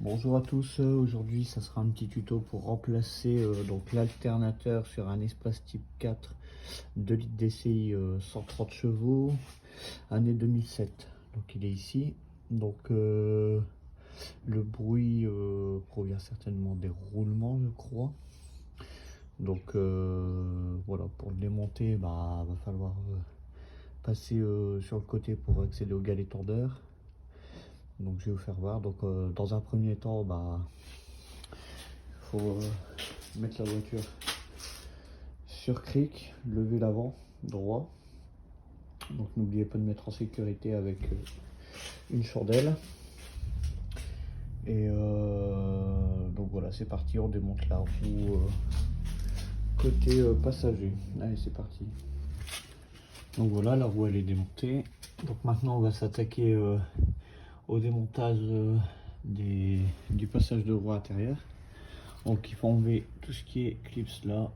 Bonjour à tous, aujourd'hui ça sera un petit tuto pour remplacer donc l'alternateur sur un espace type 4 2 litres DCI 130 chevaux, année 2007. Donc il est ici, donc le bruit provient certainement des roulements je crois. Donc voilà, pour le démonter va falloir passer sur le côté pour accéder au galet tendeur. Donc je vais vous faire voir. Donc dans un premier temps faut mettre la voiture sur cric, lever l'avant droit. Donc n'oubliez pas de mettre en sécurité avec une chandelle. Et donc voilà, c'est parti, on démonte la roue côté passager. Allez, c'est parti. Donc voilà, la roue elle est démontée. Donc maintenant on va s'attaquer au démontage du passage de roue intérieur. Donc il faut enlever tout ce qui est clips là,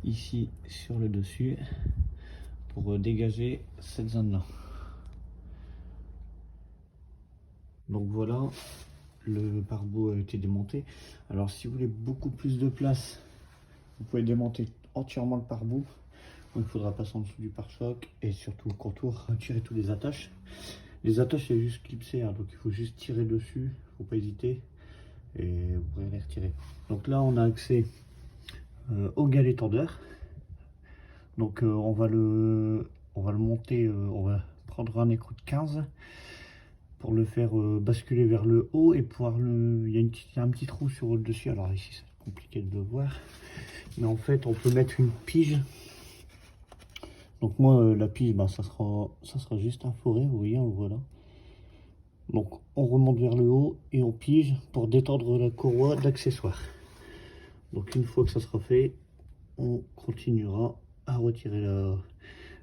ici sur le dessus pour dégager cette zone là. Donc voilà, le pare-boue a été démonté. Alors si vous voulez beaucoup plus de place, vous pouvez démonter entièrement le pare-boue. Donc il faudra passer en dessous du pare-choc et surtout le contour, retirer tous les attaches. Les attaches c'est juste clipser, hein, donc il faut juste tirer dessus, faut pas hésiter et vous pourrez les retirer. Donc là on a accès au galet tendeur. Donc on va le monter, on va prendre un écrou de 15 pour le faire basculer vers le haut et pouvoir il y a un petit trou sur le dessus. Alors ici c'est compliqué de le voir, mais en fait on peut mettre une pige. Donc moi la pige ça sera juste un forêt, vous voyez, on le voit là. Donc on remonte vers le haut et on pige pour détendre la courroie d'accessoires. Donc une fois que ça sera fait, on continuera à retirer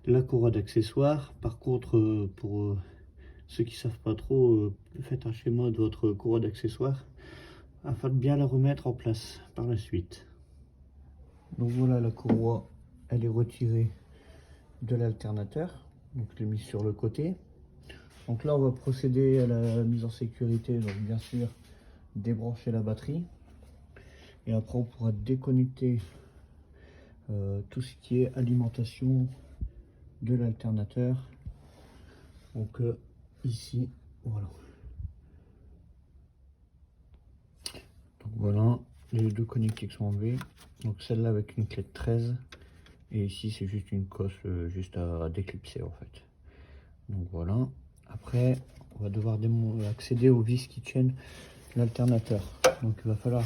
la courroie d'accessoires. Par contre pour ceux qui savent pas trop, faites un schéma de votre courroie d'accessoires afin de bien la remettre en place par la suite. Donc voilà, la courroie elle est retirée de l'alternateur, donc je l'ai mise sur le côté. Donc là on va procéder à la mise en sécurité, donc bien sûr débrancher la batterie et après on pourra déconnecter tout ce qui est alimentation de l'alternateur. Donc ici voilà. Donc voilà les deux connectiques sont enlevés. Donc celle-là avec une clé de 13 et ici c'est juste une cosse juste à déclipser en fait. Donc voilà, après on va devoir accéder aux vis qui tiennent l'alternateur. Donc il va falloir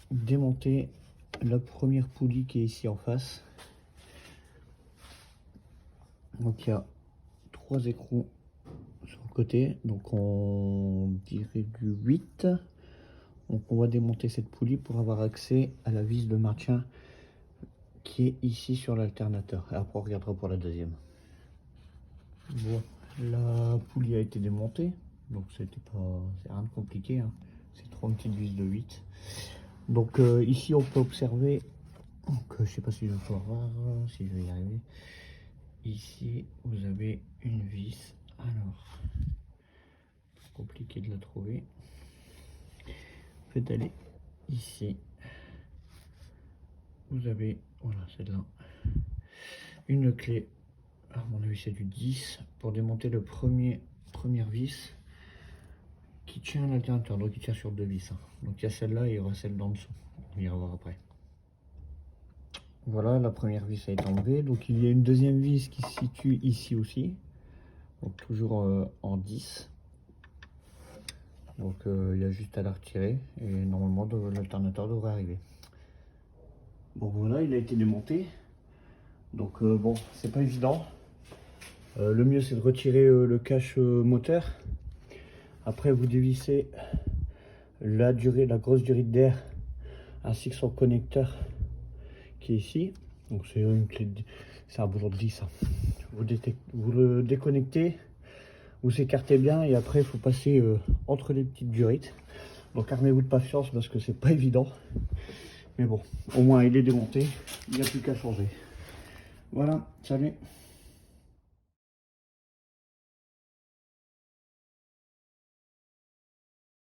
démonter la première poulie qui est ici en face. Donc il y a 3 écrous sur le côté, donc on dirait du 8. Donc on va démonter cette poulie pour avoir accès à la vis de maintien qui est ici sur l'alternateur. Et après on regardera pour la deuxième. Bon, la poulie a été démontée, donc c'est rien de compliqué, hein. C'est 3 petites vis de 8. Donc ici on peut observer, donc, je sais pas si je vais pouvoir voir, si je vais y arriver. Ici vous avez une vis, alors compliqué de la trouver. Faites aller ici, vous avez, voilà celle-là, une clé, à mon avis c'est du 10, pour démonter le première vis qui tient l'alternateur, donc il tient sur 2 vis, hein. Donc il y a celle-là et il y aura celle d'en dessous, on ira voir après. Voilà, la première vis a été enlevée, donc il y a une deuxième vis qui se situe ici aussi, donc toujours en 10. Donc il y a juste à la retirer et normalement l'alternateur devrait arriver. Bon voilà, il a été démonté, donc bon c'est pas évident. Le mieux c'est de retirer le cache moteur. Après vous dévissez la grosse durite d'air ainsi que son connecteur qui est ici. Donc c'est une clé, c'est un boulot de 10. Hein. Vous le déconnectez, vous écartez bien et après il faut passer entre les petites durites. Donc armez-vous de patience parce que c'est pas évident. Mais bon, au moins il est démonté, il n'y a plus qu'à changer. Voilà, salut.